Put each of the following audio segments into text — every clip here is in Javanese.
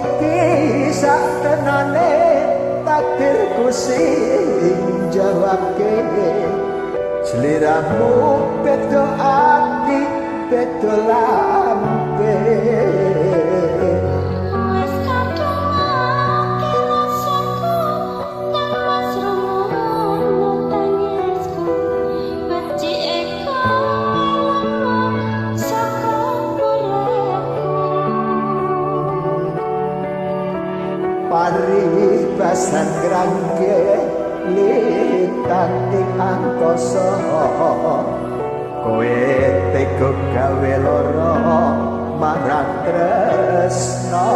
iki saktenane takdirku sing jawabke sliramu beda ati beda lambe paribasan grangge litating angkasa kowe tega gawe lara marang tresna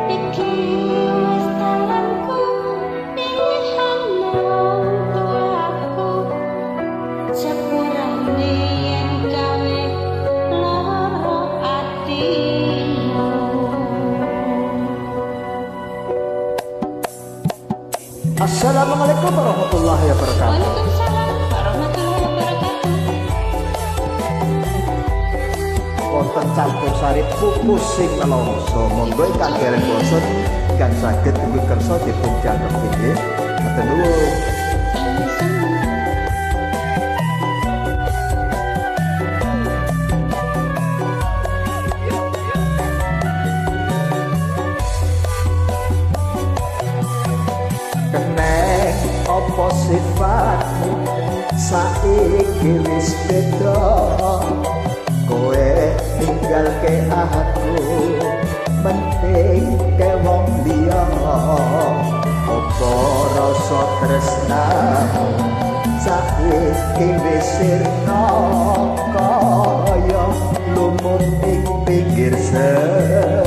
iki wis dalanku pilihan aku sepurane yen gawe lara atimu. Assalamualaikum warahmatullahi wabarakatuh. Waalaikumsalam warahmatullahi wabarakatuh. Wonten campur sari pupus sing nelongso monggo ingkang dereng bosen ingkang saged duwe kersa dipun jangkep nggih. Mboten nuwun. Apa sifatmu saiki wis beda kowe ninggalke aku penting ke wong liya apa rasa tresnamu saiki wis sirna kaya lumut ing pinggir segara.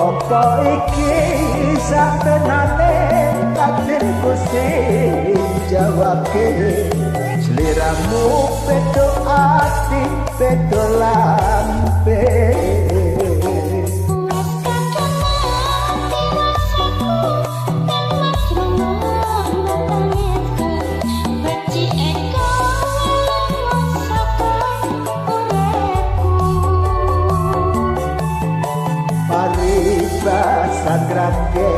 Apa iki saktenane takdirku sing jawabke sliramu beda ati beda lambe sagrangge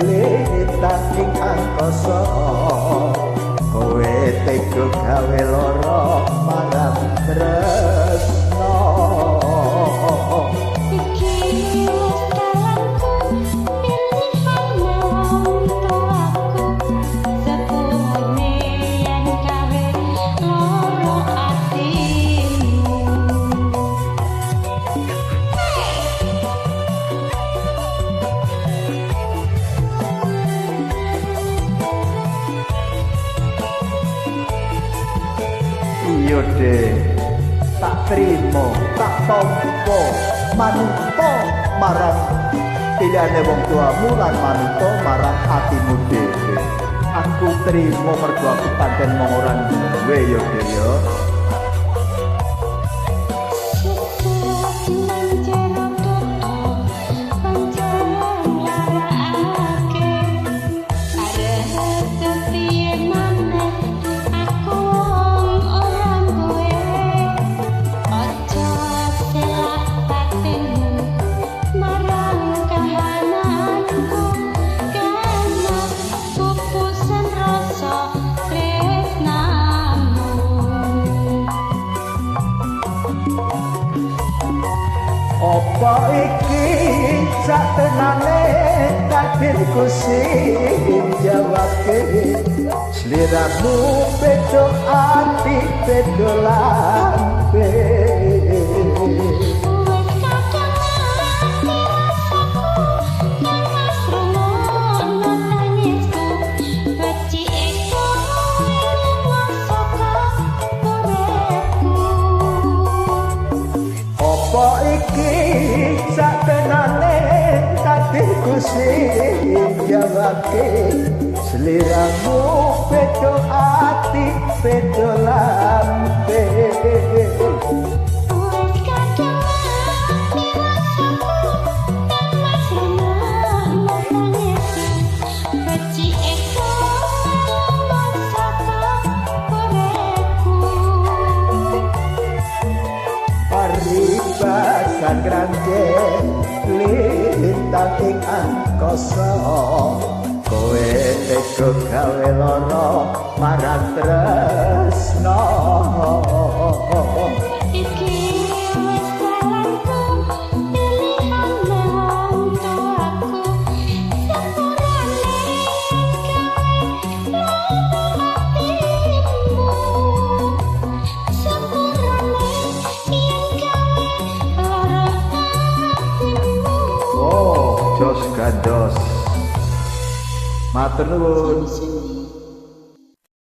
litating angkasa kowe tega gawe lara marang tresna iki wis dalanku pilihan untuk aku sepurane yen gawe lara atimu. iya deh tak trimo tak tampa manut marang pilihane wong tuamu lan manut marang atimu dhewe aku trimo mergo aku pancen mung ora duwe ya deh ya. Apa iki saktenane takdirku sing jawabke sliramu beda ati beda lambe Aku iki satenane takdirku sing jawabke seliramu bedo ati bedo lambe Wes kadang dirasaku dan mas renah nangisi beci eko masaka koreku paribasan grande lintang ing angkasa kowe teko gawe lara marang tresno iki wes jalanku pilihan wong tuaku sepurane gawe hatimu sepurane yen gawe lara hatimu oh jos gandos matur nuwun